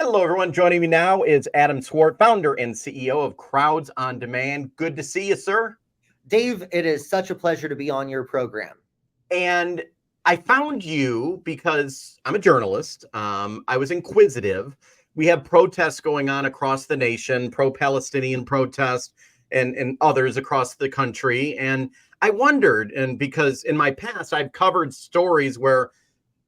Hello, everyone. Joining me now is Adam Swart, founder and CEO of Crowds on Demand. Good to see you, sir. Dave, it is such a pleasure to be on your program. And I found you because I'm a journalist. I was inquisitive. We have protests going on across the nation, pro-Palestinian protests and others across the country. And I wondered, and because in my past, I've covered stories where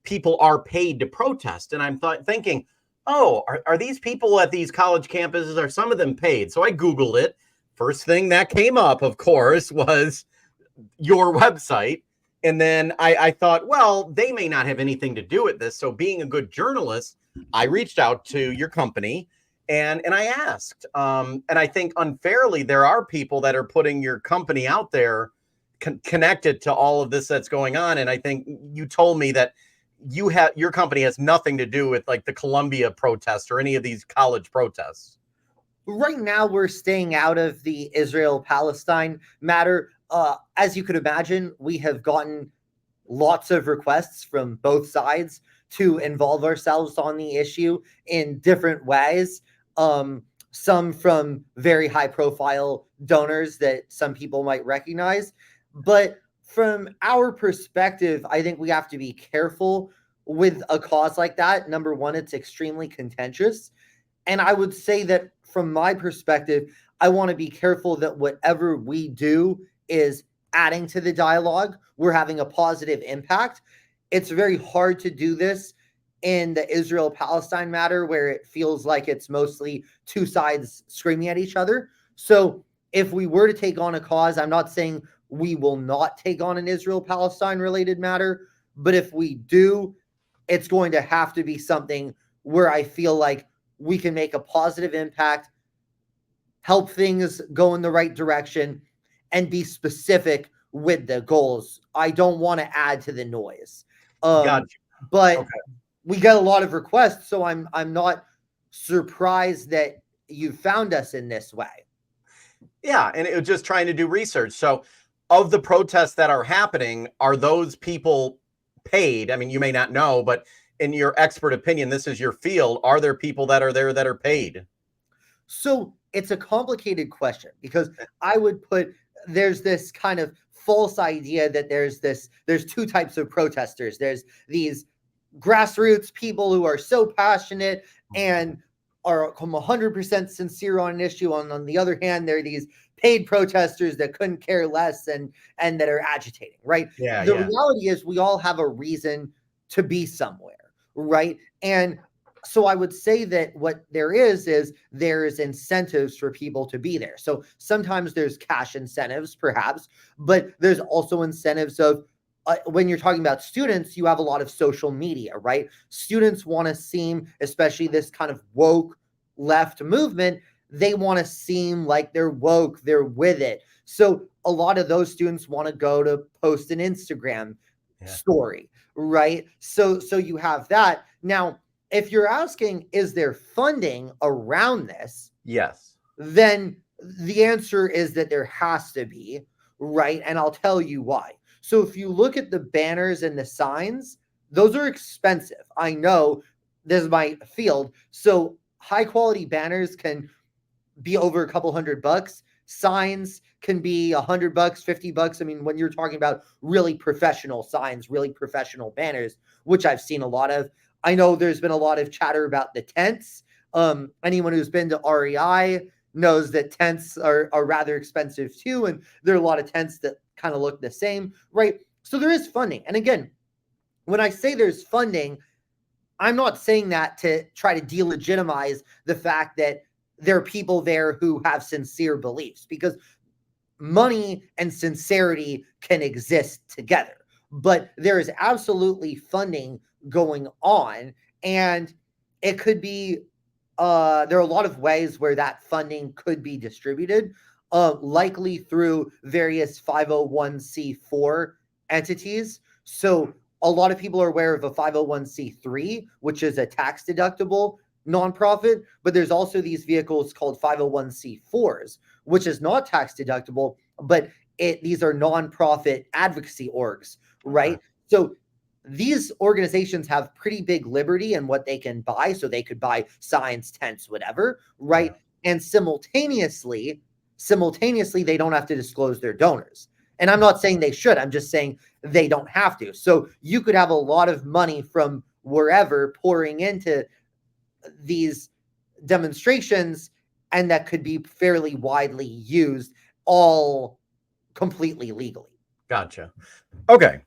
people are paid to protest. And I'm thinking, oh, are these people at these college campuses, are some of them paid? So I Googled it. First thing that came up, of course, was your website. And then I thought, well, they may not have anything to do with this. So being a good journalist, I reached out to your company and I asked. And I think unfairly, there are people that are putting your company out there connected to all of this that's going on. And I think you told me that your company has nothing to do with like the Columbia protests or any of these college protests. Right now, we're staying out of the Israel-Palestine matter. As you could imagine, we have gotten lots of requests from both sides to involve ourselves on the issue in different ways. Some from very high-profile donors that some people might recognize. But from our perspective, I think we have to be careful with a cause like that. Number one, it's extremely contentious. And I would say that from my perspective, I want to be careful that whatever we do is adding to the dialogue. We're having a positive impact. It's very hard to do this in the Israel-Palestine matter where it feels like it's mostly two sides screaming at each other. So if we were to take on a cause, I'm not saying we will not take on an Israel-Palestine related matter, but if we do, it's going to have to be something where I feel like we can make a positive impact, help things go in the right direction, and be specific with the goals. I don't want to add to the noise. But okay. We get a lot of requests, so I'm not surprised that you found us in this way. Yeah, and it was just trying to do research. So of the protests that are happening, are those people paid? I mean, you may not know, but in your expert opinion, this is your field. Are there people that are there that are paid? So it's a complicated question because I would put, there's this kind of false idea that there's two types of protesters. There's these grassroots people who are so passionate and are 100% sincere on an issue. On the other hand, there are these paid protesters that couldn't care less and that are agitating, right? Yeah. The reality is we all have a reason to be somewhere, right? And so I would say that what there is there's incentives for people to be there. So sometimes there's cash incentives, perhaps, but there's also incentives of when you're talking about students, you have a lot of social media, right? Students want to seem, especially this kind of woke left movement, they want to seem like they're woke, they're with it. So a lot of those students want to go to post an Instagram story, right? So you have that. Now, if you're asking, is there funding around this? Yes. Then the answer is that there has to be, right? And I'll tell you why. So if you look at the banners and the signs, those are expensive. I know this is my field. So high quality banners can be over a couple $100. Signs can be $100, $50. I mean, when you're talking about really professional signs, really professional banners, which I've seen a lot of. I know there's been a lot of chatter about the tents. Anyone who's been to REI knows that tents are rather expensive too. And there are a lot of tents that kind of look the same, right? So there is funding. And again, when I say there's funding, I'm not saying that to try to delegitimize the fact that there are people there who have sincere beliefs, because money and sincerity can exist together. But there is absolutely funding going on, and it could be there are a lot of ways where that funding could be distributed, likely through various 501c4 entities. So a lot of people are aware of a 501c3, which is a tax deductible nonprofit, but there's also these vehicles called 501c4s, which is not tax deductible, but these are nonprofit advocacy orgs, right? So these organizations have pretty big liberty in what they can buy. So they could buy signs, tents, whatever, right? Yeah. And simultaneously, they don't have to disclose their donors. And I'm not saying they should. I'm just saying they don't have to. So you could have a lot of money from wherever pouring into these demonstrations, and that could be fairly widely used, all completely legally. Gotcha. Okay.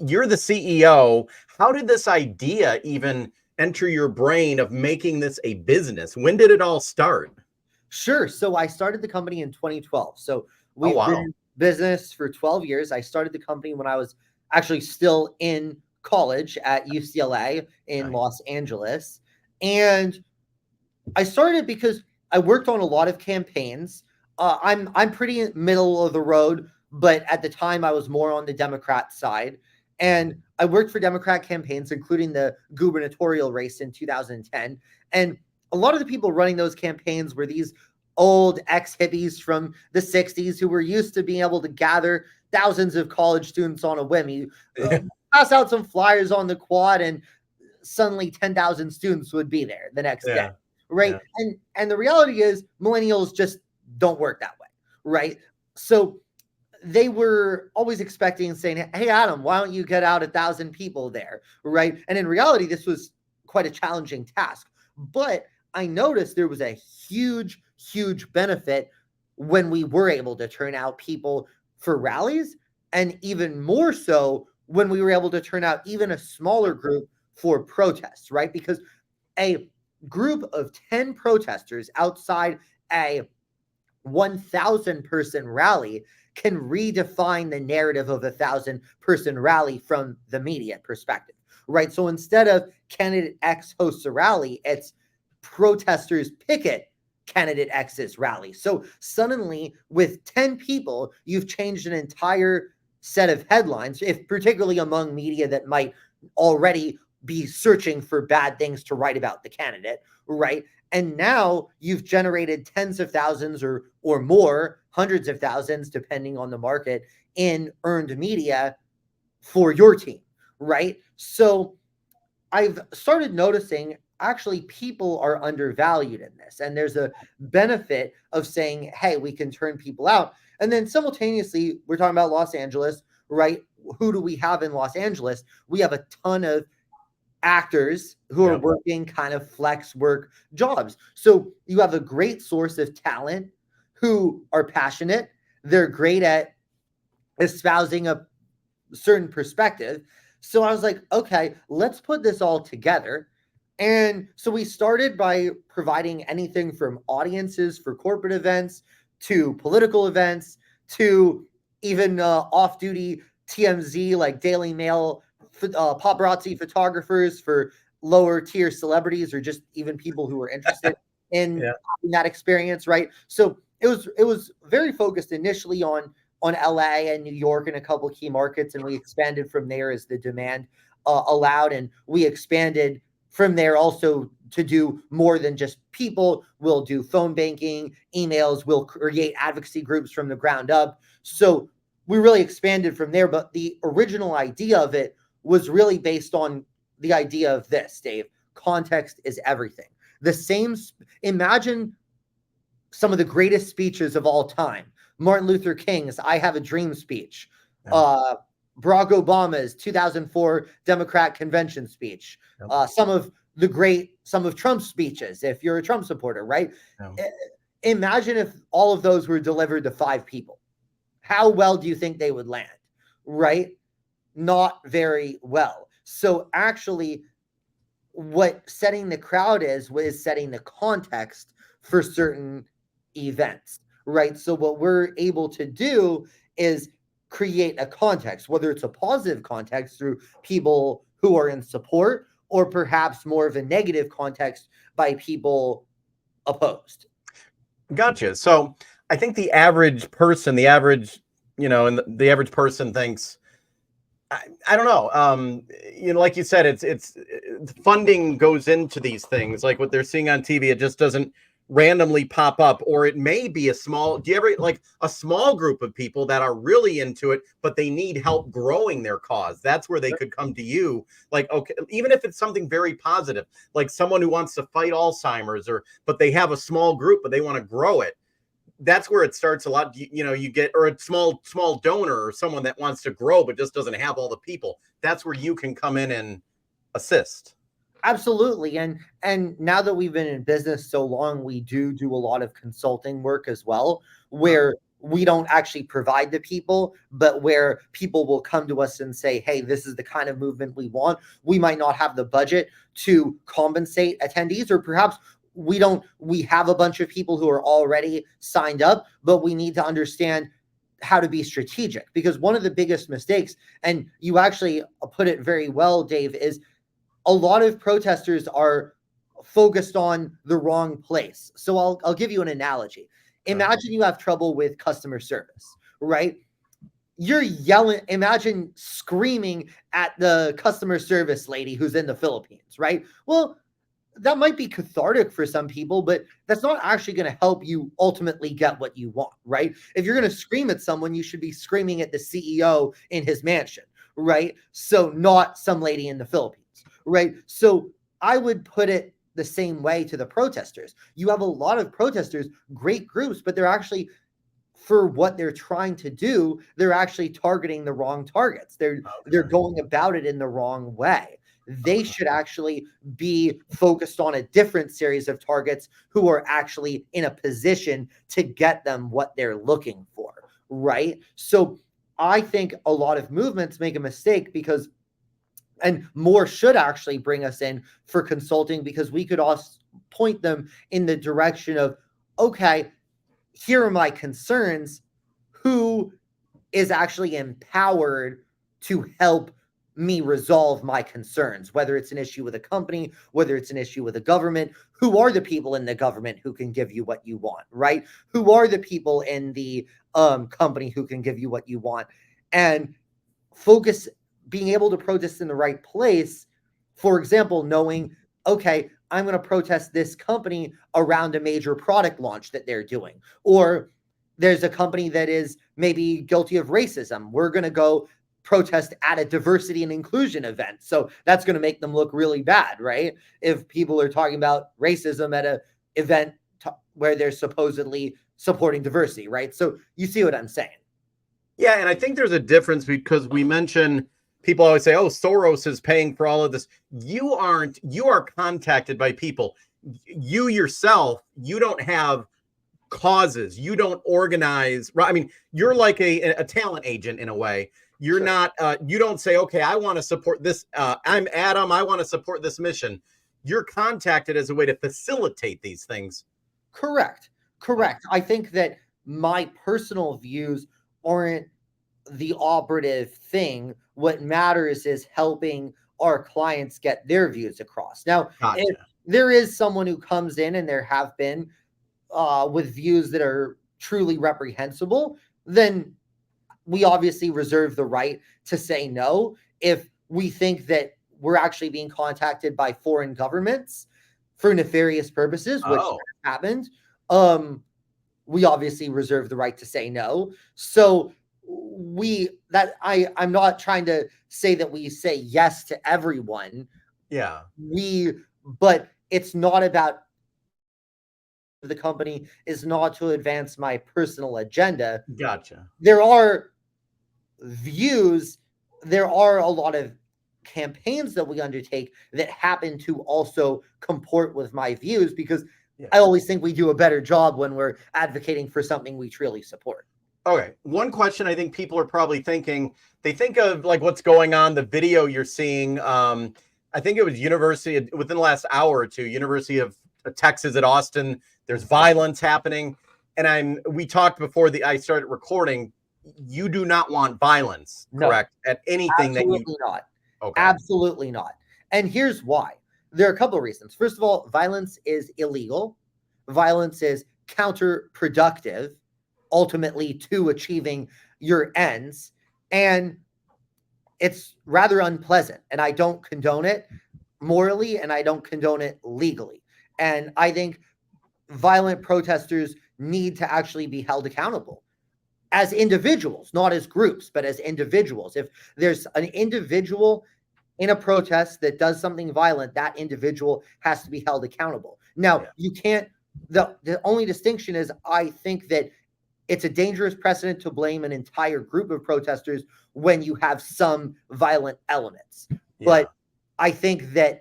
You're the CEO, how did this idea even enter your brain of making this a business? When did it all start? Sure. So I started the company in 2012. So we've been in business for 12 years. I started the company when I was actually still in college at UCLA in Los Angeles. And I started because I worked on a lot of campaigns. I'm pretty middle of the road, but at the time I was more on the Democrat side. And I worked for Democrat campaigns, including the gubernatorial race in 2010. And a lot of the people running those campaigns were these old ex-hippies from the 60s who were used to being able to gather thousands of college students on a whim. You pass out some flyers on the quad and suddenly 10,000 students would be there the next day, right? Yeah. And the reality is millennials just don't work that way, right? So they were always expecting and saying, hey, Adam, why don't you get out 1,000 people there, right? And in reality, this was quite a challenging task. But I noticed there was a huge benefit when we were able to turn out people for rallies, and even more so when we were able to turn out even a smaller group for protests, right? Because a group of 10 protesters outside a 1,000 person rally can redefine the narrative of a 1,000 person rally from the media perspective, right? So instead of candidate X hosts a rally, it's protesters picket candidate X's rally. So suddenly with 10 people, you've changed an entire set of headlines, if particularly among media that might already be searching for bad things to write about the candidate, right? And now you've generated tens of thousands or more, hundreds of thousands, depending on the market, in earned media for your team, right? So I've started noticing actually people are undervalued in this. And there's a benefit of saying, hey, we can turn people out. And then simultaneously, we're talking about Los Angeles, right? Who do we have in Los Angeles? We have a ton of actors who are working kind of flex work jobs. So you have a great source of talent who are passionate. They're great at espousing a certain perspective. So I was like, okay, let's put this all together. And so we started by providing anything from audiences for corporate events to political events to even off-duty TMZ, like Daily Mail, paparazzi photographers for lower tier celebrities, or just even people who were interested in that experience, right? So it was very focused initially on LA and New York and a couple of key markets, and we expanded from there as the demand allowed, and we expanded from there also to do more than just people. We'll do phone banking, emails, we'll create advocacy groups from the ground up. So we really expanded from there, but the original idea of it was really based on the idea of this, Dave. Context is everything. Imagine some of the greatest speeches of all time. Martin Luther King's I Have a Dream speech. Barack Obama's 2004 Democrat convention speech. Some of Trump's speeches, if you're a Trump supporter, right? Imagine if all of those were delivered to 5 people. How well do you think they would land, right? Not very well. So actually, what setting the crowd is setting the context for certain events, right? So what we're able to do is create a context, whether it's a positive context through people who are in support, or perhaps more of a negative context by people opposed. Gotcha. So I think the average person, the average person thinks, I don't know. Like you said, it's funding goes into these things. Like what they're seeing on TV, it just doesn't randomly pop up, or it may be a small, do you ever like a small group of people that are really into it, but they need help growing their cause? That's where they could come to you. Like, okay, even if it's something very positive, like someone who wants to fight Alzheimer's, but they have a small group, but they want to grow it. That's where it starts a lot. You get, or a small donor, or someone that wants to grow, but just doesn't have all the people. That's where you can come in and assist. Absolutely. And now that we've been in business so long, we do a lot of consulting work as well, where we don't actually provide the people, but where people will come to us and say, hey, this is the kind of movement we want. We might not have the budget to compensate attendees, or perhaps we have a bunch of people who are already signed up, but we need to understand how to be strategic. Because one of the biggest mistakes, and you actually put it very well, Dave, is a lot of protesters are focused on the wrong place. So I'll give you an analogy. Imagine you have trouble with customer service, right? You're yelling, imagine screaming at the customer service lady who's in the Philippines, right? Well, that might be cathartic for some people, but that's not actually going to help you ultimately get what you want, right? If you're going to scream at someone, you should be screaming at the CEO in his mansion, right? So not some lady in the Philippines. Right. So I would put it the same way to the protesters. You have a lot of protesters, great groups, but they're actually, for what they're trying to do, they're actually targeting the wrong targets. They're going about it in the wrong way. They should actually be focused on a different series of targets who are actually in a position to get them what they're looking for. Right. So I think a lot of movements make a mistake because, and more should actually bring us in for consulting, because we could also point them in the direction of, okay, here are my concerns. Who is actually empowered to help me resolve my concerns, whether it's an issue with a company, whether it's an issue with a government? Who are the people in the government who can give you what you want, right? Who are the people in the company who can give you what you want? And focus, being able to protest in the right place. For example, knowing, okay, I'm going to protest this company around a major product launch that they're doing, or there's a company that is maybe guilty of racism. We're going to go protest at a diversity and inclusion event. So that's going to make them look really bad, right? If people are talking about racism at an event where they're supposedly supporting diversity, right? So you see what I'm saying? Yeah, and I think there's a difference, because we mention, people always say, oh, Soros is paying for all of this. You aren't. You are contacted by people. You yourself, you don't have causes. You don't organize. Right? I mean, you're like a talent agent in a way. You're not. You don't say, okay, I want to support this. I'm Adam. I want to support this mission. You're contacted as a way to facilitate these things. Correct. I think that my personal views aren't the operative thing. What matters is helping our clients get their views across. Now, Gotcha. if there is someone who comes in, and there have been with views that are truly reprehensible, then we obviously reserve the right to say no. If we think that we're actually being contacted by foreign governments for nefarious purposes, which happened, we obviously reserve the right to say no. So I'm not trying to say that we say yes to everyone. Yeah. But it's not about, the company is not to advance my personal agenda. Gotcha. There are views, there are a lot of campaigns that we undertake that happen to also comport with my views, because I always think we do a better job when we're advocating for something we truly support. Okay. One question I think people are probably thinking, they think of like what's going on, the video you're seeing. I think it was within the last hour or two, University of Texas at Austin. There's violence happening. And we talked before I started recording. You do not want violence, correct? No, at anything absolutely not. Okay. Absolutely not. And here's why. There are a couple of reasons. First of all, violence is illegal. Violence is counterproductive, ultimately, to achieving your ends. And it's rather unpleasant. And I don't condone it morally, and I don't condone it legally. And I think violent protesters need to actually be held accountable as individuals, not as groups, but as individuals. If there's an individual in a protest that does something violent, that individual has to be held accountable. Now, you can't, the only distinction is I think that it's a dangerous precedent to blame an entire group of protesters when you have some violent elements. But I think that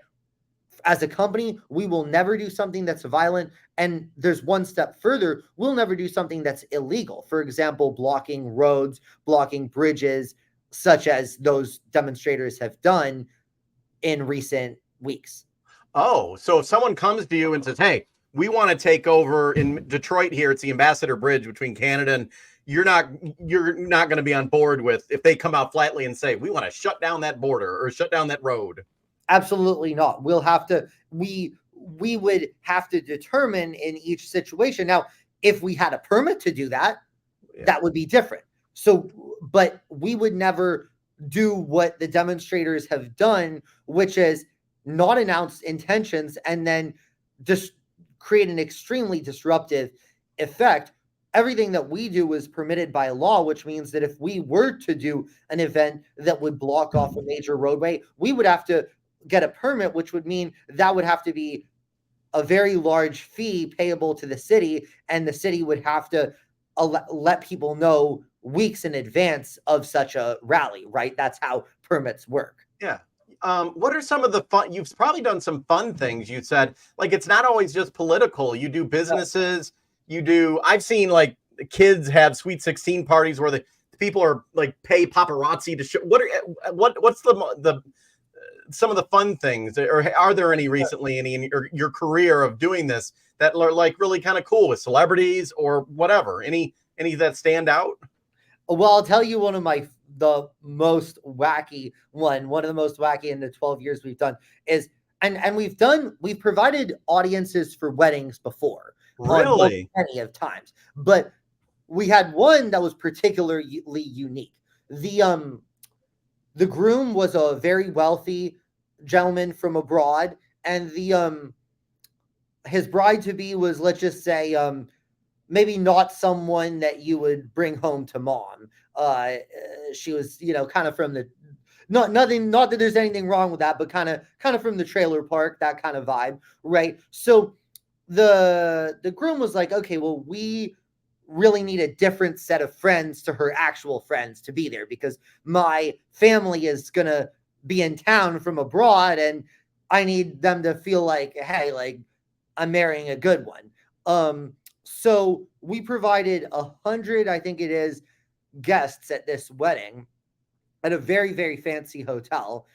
as a company, we will never do something that's violent. And there's one step further. We'll never do something that's illegal. For example, blocking roads, blocking bridges, such as those demonstrators have done in recent weeks. Oh, so if someone comes to you and says, hey, we want to take over in Detroit here, it's the Ambassador Bridge between Canada, and you're not going to be on board with if they come out flatly and say, we want to shut down that border or shut down that road. Absolutely not. We'll have to, we would have to determine in each situation. Now, if we had a permit to do that, that would be different. So, but we would never do what the demonstrators have done, which is not announce intentions and then just create an extremely disruptive effect. Everything that we do is permitted by law, which means that if we were to do an event that would block off a major roadway, we would have to get a permit, which would mean that would have to be a very large fee payable to the city, and the city would have to let people know weeks in advance of such a rally, right? That's how permits work. Yeah. What are some of the fun? You've probably done some fun things. You said, like, it's not always just political. You do businesses. You do. I've seen like kids have Sweet 16 parties where the people are like pay paparazzi to show. What's the some of the fun things, or are there any recently in your career of doing this that are like really kind of cool with celebrities or whatever? Any that stand out? Well, I'll tell you one of the most wacky one of the most wacky in the 12 years we've done is, and we've provided audiences for weddings before. Really? Many of times. But we had one that was particularly unique. The groom was a very wealthy gentleman from abroad, and his bride to be was, let's just say, maybe not someone that you would bring home to mom. She was, kind of from the not that there's anything wrong with that, but kind of from the trailer park, that kind of vibe, right? So the groom was like, okay, well, we really need a different set of friends to her actual friends to be there, because my family is gonna be in town from abroad and I need them to feel like, hey, like I'm marrying a good one. So we provided 100, I think it is, guests at this wedding at a very, very fancy hotel,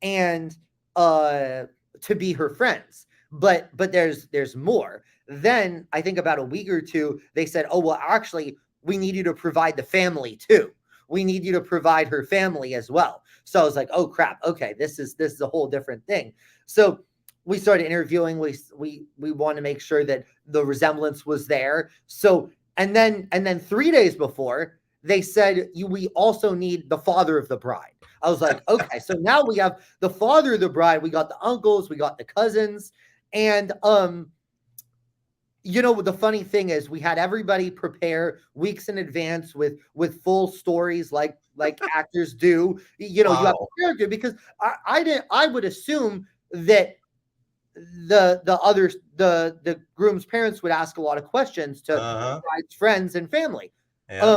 and to be her friends. But there's more. Then I think about a week or two, they said, oh, well, actually, we need you to provide the family too. We need you to provide her family as well. So I was like, oh crap, okay, this is a whole different thing. So we started interviewing. We want to make sure that the resemblance was there. So and then 3 days before, they said we also need the father of the bride. I was like, okay, so now we have the father of the bride. We got the uncles, we got the cousins, and the funny thing is, we had everybody prepare weeks in advance with full stories like actors do. You have a character, because I would assume that the groom's parents would ask a lot of questions to bride's friends and family. Yeah.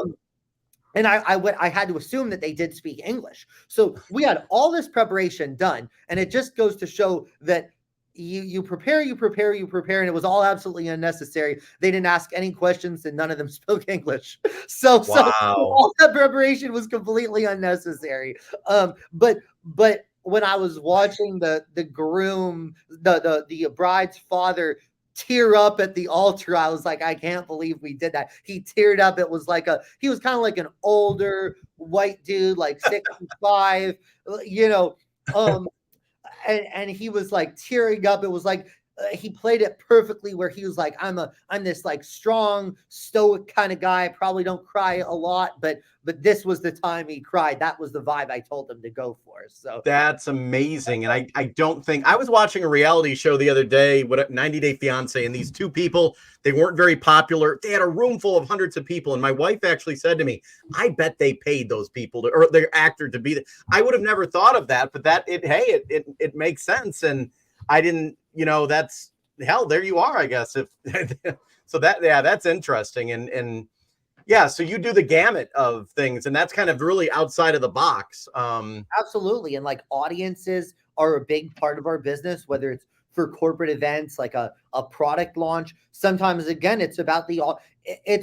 And I had to assume that they did speak English. So we had all this preparation done, and it just goes to show that you prepare, and it was all absolutely unnecessary. They didn't ask any questions, and none of them spoke English. So all that preparation was completely unnecessary. But when I was watching the groom, the bride's father tear up at the altar, I was like, I can't believe we did that. He teared up. It was like he was kind of like an older white dude, like 65, and he was like tearing up. It was like he played it perfectly where he was like, I'm this like strong, stoic kind of guy. I probably don't cry a lot, but this was the time he cried. That was the vibe I told him to go for. So That's amazing. And I don't think I was watching a reality show the other day, 90 Day Fiance, and these two people, they weren't very popular. They had a room full of hundreds of people. And my wife actually said to me, I bet they paid those people to, or their actor to be there. I would have never thought of that, but it makes sense. And I didn't, that's hell, there you are, I guess. If so that's interesting. And yeah, so you do the gamut of things, and that's kind of really outside of the box. Absolutely. And like audiences are a big part of our business, whether it's for corporate events, like a product launch. Sometimes, again, it's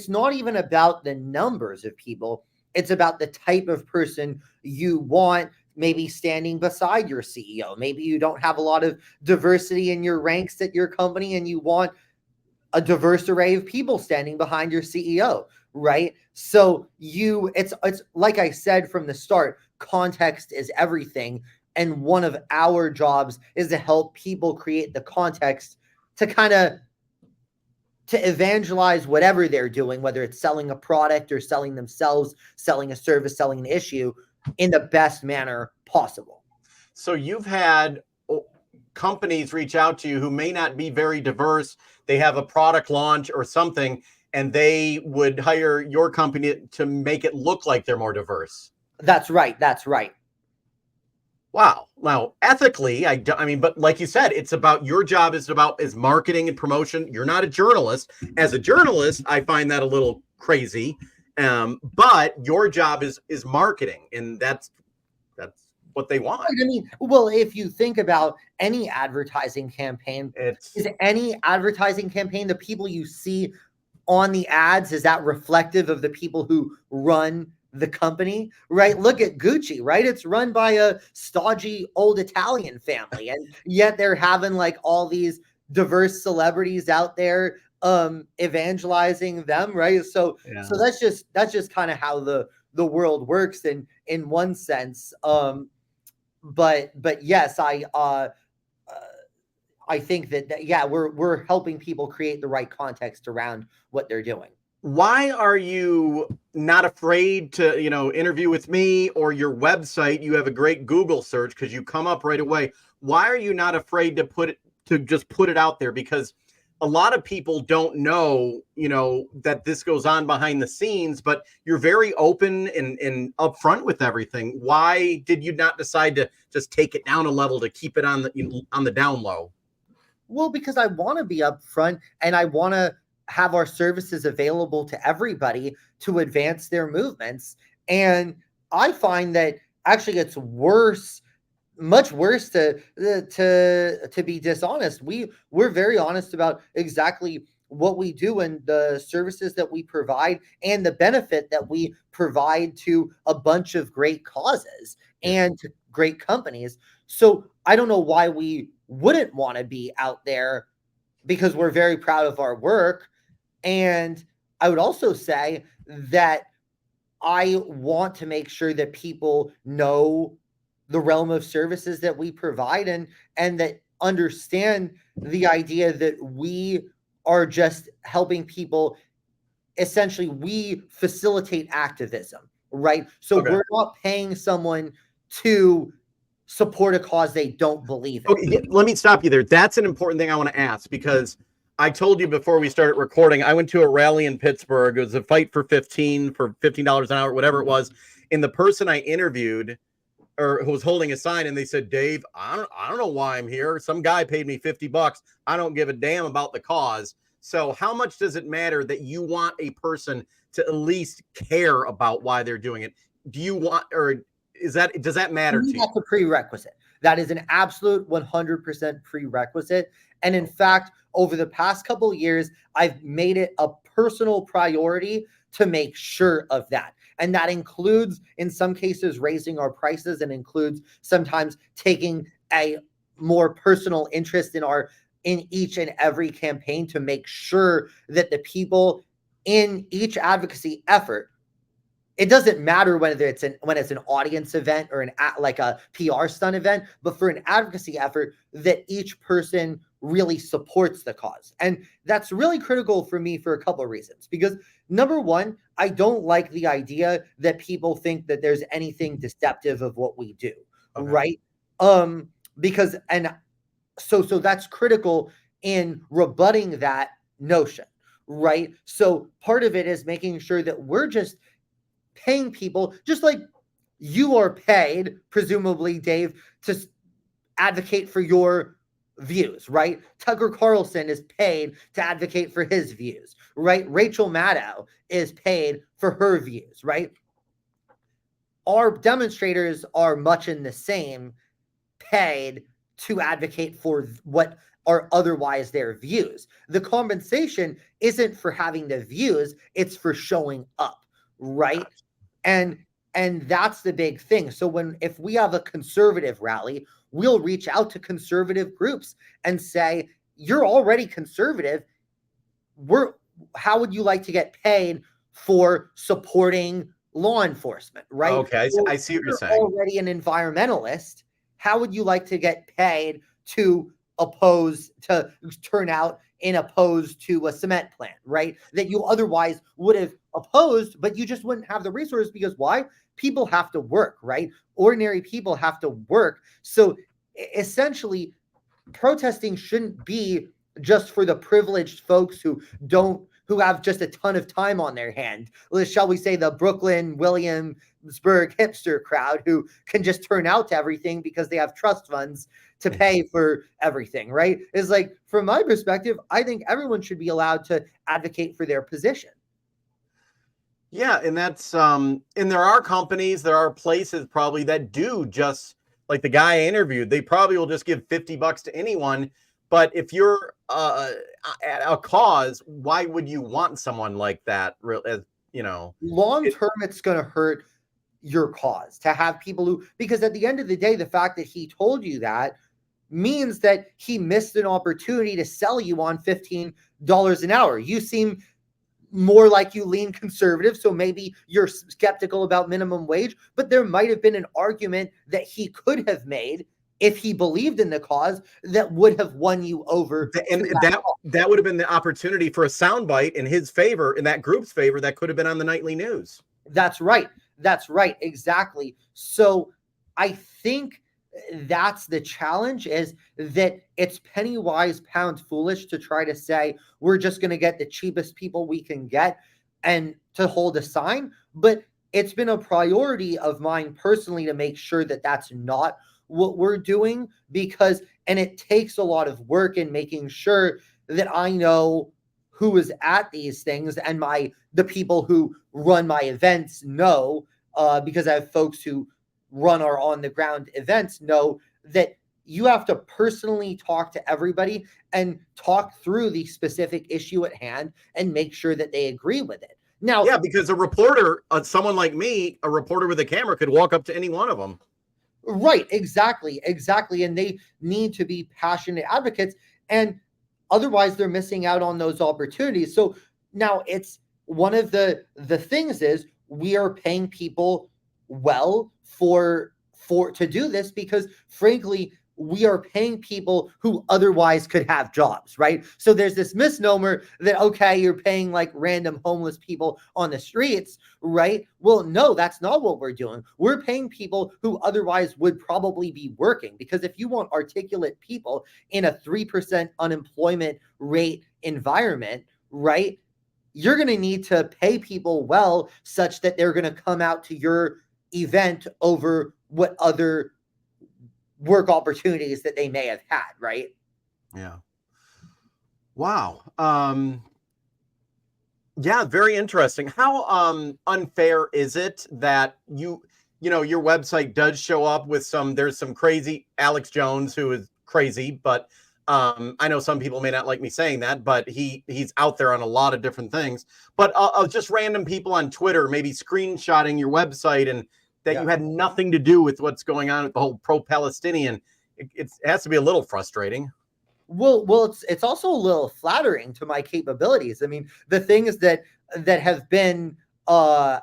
not even about the numbers of people. It's about the type of person you want, maybe standing beside your CEO. Maybe you don't have a lot of diversity in your ranks at your company and you want a diverse array of people standing behind your CEO, right? So it's like I said from the start, context is everything. And one of our jobs is to help people create the context to evangelize whatever they're doing, whether it's selling a product or selling themselves, selling a service, selling an issue, in the best manner possible. So you've had companies reach out to you who may not be very diverse. They have a product launch or something, and they would hire your company to make it look like they're more diverse. That's right. That's right. Wow. Now, ethically, I mean, but like you said, it's about your job is marketing and promotion. You're not a journalist. As a journalist, I find that a little crazy. But your job is marketing, and that's what they want. I mean, well, if you think about any advertising campaign, is any advertising campaign, the people you see on the ads, is that reflective of the people who run the company, right? Look at Gucci, right? It's run by a stodgy old Italian family, and yet they're having like all these diverse celebrities out there evangelizing them, right? So that's just kind of how the world works in one sense. But yes, I think that we're helping people create the right context around what they're doing. Why are you not afraid to, interview with me or your website? You have a great Google search because you come up right away. Why are you not afraid to just put it out there? Because a lot of people don't know, that this goes on behind the scenes, but you're very open and upfront with everything. Why did you not decide to just take it down a level to keep it on the down low? Well, because I want to be upfront and I want to have our services available to everybody to advance their movements. And I find that actually it's much worse to be dishonest. We're very honest about exactly what we do and the services that we provide and the benefit that we provide to a bunch of great causes and to great companies. So I don't know why we wouldn't want to be out there, because we're very proud of our work. And I would also say that I want to make sure that people know the realm of services that we provide and that understand the idea that we are just helping people. Essentially, we facilitate activism, right? So we're not paying someone to support a cause they don't believe in. Okay, let me stop you there. That's an important thing I want to ask, because I told you before we started recording, I went to a rally in Pittsburgh. It was a fight for $15 an hour, whatever it was. And the person I interviewed, or who was holding a sign, and they said, Dave, I don't know why I'm here. Some guy paid me $50. I don't give a damn about the cause. So how much does it matter that you want a person to at least care about why they're doing it? Do you want, or does that matter to you? That's a prerequisite. That is an absolute 100% prerequisite. And in fact, over the past couple of years, I've made it a personal priority to make sure of that. And that includes, in some cases, raising our prices, and includes sometimes taking a more personal interest in each and every campaign to make sure that the people in each advocacy effort, it doesn't matter whether it's when it's an audience event or like a PR stunt event, but for an advocacy effort, that each person really supports the cause. And that's really critical for me for a couple of reasons. Because number one, I don't like the idea that people think that there's anything deceptive of what we do, right? Because so that's critical in rebutting that notion, right? So part of it is making sure that we're just paying people, just like you are paid, presumably, Dave, to advocate for your views, right? Tucker Carlson is paid to advocate for his views, right? Rachel Maddow is paid for her views, right? Our demonstrators are much in the same, paid to advocate for what are otherwise their views. The compensation isn't for having the views, it's for showing up, right? And that's the big thing. So if we have a conservative rally, we'll reach out to conservative groups and say, you're already conservative. How would you like to get paid for supporting law enforcement, right? Okay, I see what you're saying. Already an environmentalist. How would you like to get paid to turn out and oppose to a cement plant, right? That you otherwise would have opposed, but you just wouldn't have the resources because why? People have to work, right? Ordinary people have to work. So essentially, protesting shouldn't be just for the privileged folks who have just a ton of time on their hand. Shall we say the Brooklyn, Williamsburg hipster crowd who can just turn out to everything because they have trust funds to pay for everything, right? It's like, from my perspective, I think everyone should be allowed to advocate for their position. Yeah, and that's and there are companies, there are places probably that do just like the guy I interviewed, they probably will just give $50 to anyone. But if you're at a cause, why would you want someone like that? Long term, it's going to hurt your cause to have people because at the end of the day, the fact that he told you that means that he missed an opportunity to sell you on $15 an hour. You seem more like you lean conservative, so maybe you're skeptical about minimum wage, but there might have been an argument that he could have made if he believed in the cause that would have won you over. And that would have been the opportunity for a soundbite in his favor, in that group's favor, that could have been on the nightly news. That's right. Exactly. So I think that's the challenge, is that it's penny wise, pound foolish to try to say we're just going to get the cheapest people we can get and to hold a sign. But it's been a priority of mine personally to make sure that that's not what we're doing, and it takes a lot of work in making sure that I know who is at these things, and the people who run my events know, because I have folks who run our on the ground events, know that you have to personally talk to everybody and talk through the specific issue at hand and make sure that they agree with it. Now, yeah, because a reporter, someone like me, a reporter with a camera, could walk up to any one of them. Right, exactly. And they need to be passionate advocates, and otherwise they're missing out on those opportunities. So now it's one of the things is we are paying people well to do this because frankly, we are paying people who otherwise could have jobs, right? So there's this misnomer that, okay, you're paying like random homeless people on the streets, right? Well, no, that's not what we're doing. We're paying people who otherwise would probably be working, because if you want articulate people in a 3% unemployment rate environment, right, you're going to need to pay people well such that they're going to come out to your event over what other work opportunities that they may have had, right? Yeah. Wow. Yeah, very interesting. How unfair is it that your website does show up with there's some crazy Alex Jones, who is crazy, but I know some people may not like me saying that, but he's out there on a lot of different things. But just random people on Twitter maybe screenshotting your website, and that you had nothing to do with what's going on with the whole pro-Palestinian. It has to be a little frustrating. Well, it's also a little flattering to my capabilities. I mean, the things that have been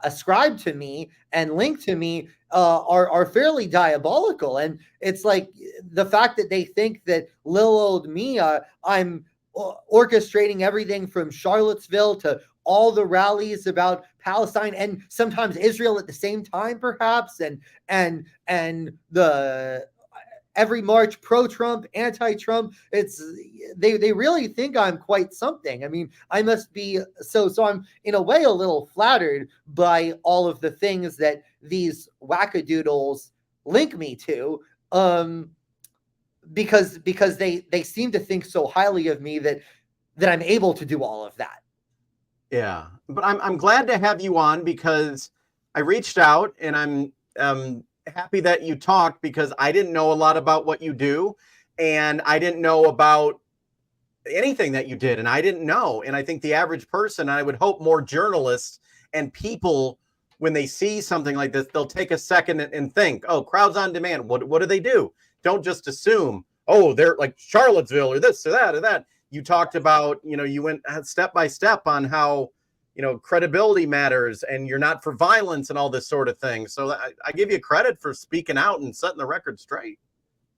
ascribe to me and link to me are fairly diabolical. And it's like the fact that they think that little old me, I'm orchestrating everything from Charlottesville to all the rallies about Palestine and sometimes Israel at the same time, perhaps, and the every march pro-Trump, anti-Trump. It's they really think I'm quite something. I mean, I must be so I'm in a way a little flattered by all of the things that these wackadoodles link me to. Because they seem to think so highly of me that I'm able to do all of that. Yeah, but I'm glad to have you on because I reached out and I'm happy that you talked because I didn't know a lot about what you do and I didn't know about anything that you did and I didn't know. And I think the average person, I would hope more journalists and people, when they see something like this, they'll take a second and think, oh, crowds on demand. What do they do? Don't just assume, oh, they're like Charlottesville or this or that or that. You talked about, you went step by step on how, credibility matters and you're not for violence and all this sort of thing. So I give you credit for speaking out and setting the record straight.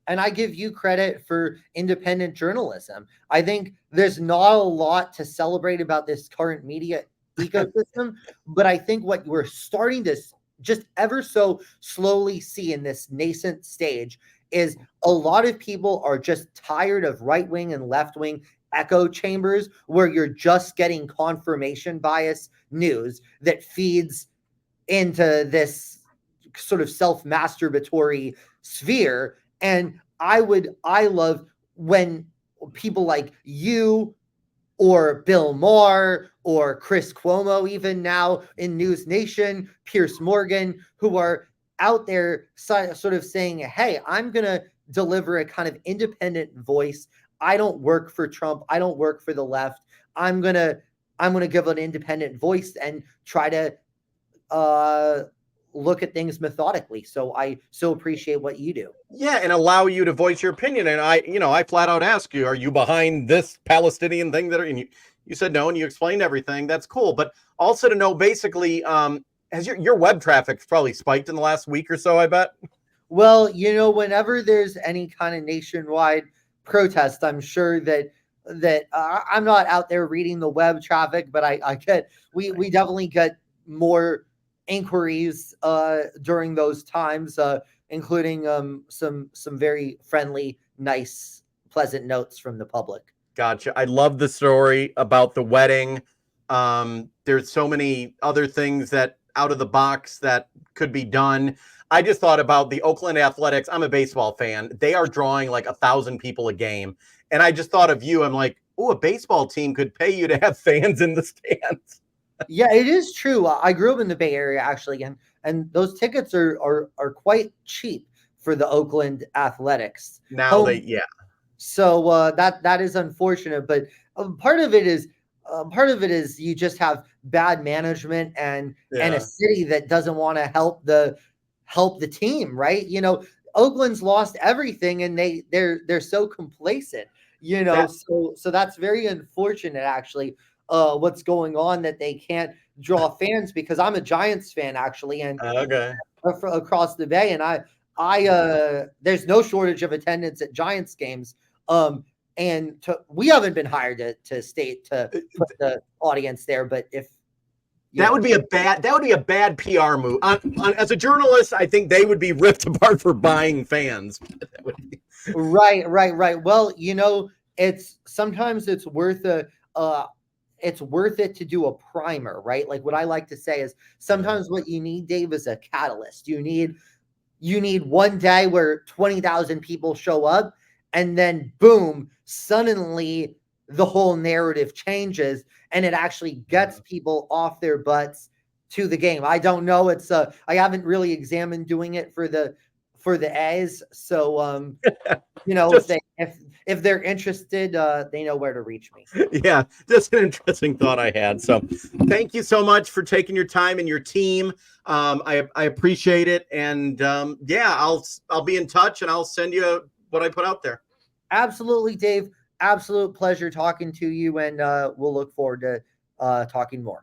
And I give you credit for independent journalism. I think there's not a lot to celebrate about this current media ecosystem, but I think what we're starting to just ever so slowly see in this nascent stage is a lot of people are just tired of right-wing and left-wing echo chambers where you're just getting confirmation bias news that feeds into this sort of self-masturbatory sphere. And I love when people like you or Bill Maher or Chris Cuomo, even now in News Nation, Piers Morgan, who are out there sort of saying, hey, I'm going to deliver a kind of independent voice. I don't work for Trump. I don't work for the left. I'm going to give an independent voice and try to look at things methodically. So I so appreciate what you do. Yeah, and allow you to voice your opinion. And I flat out ask you, are you behind this Palestinian thing and you said no, and you explained everything. That's cool. But also to know basically, has your web traffic probably spiked in the last week or so, I bet? Well, whenever there's any kind of nationwide protest, I'm sure that I'm not out there reading the web traffic, but we definitely get more inquiries during those times, including some very friendly, nice, pleasant notes from the public. Gotcha. I love the story about the wedding. There's so many other things that out of the box that could be done. I just thought about the Oakland Athletics. I'm a baseball fan. They are drawing like 1,000 people a game. And I just thought of you. I'm like, oh, a baseball team could pay you to have fans in the stands. Yeah, it is true. I grew up in the Bay Area, actually, and those tickets are quite cheap for the Oakland Athletics. Now So that is unfortunate, but part of it is you just have bad management and a city that doesn't want to help the team, right? Oakland's lost everything and they're so complacent, so that's very unfortunate, actually. What's going on that they can't draw fans, because I'm a Giants fan, actually, and across the Bay, and I there's no shortage of attendance at Giants games. We haven't been hired to put the audience there, but if that would be a bad PR move. As a journalist, I think they would be ripped apart for buying fans. Right. Well, sometimes it's worth it to do a primer, right? Like what I like to say is sometimes what you need, Dave, is a catalyst. You need one day where 20,000 people show up, and then boom, suddenly the whole narrative changes and it actually gets people off their butts to the game. I don't know. I haven't really examined doing it for the A's. So, if they're interested, they know where to reach me. Yeah, just an interesting thought I had. So thank you so much for taking your time and your team. I appreciate it. And I'll be in touch and I'll send you what I put out there. Absolutely, Dave. Absolute pleasure talking to you. And we'll look forward to talking more.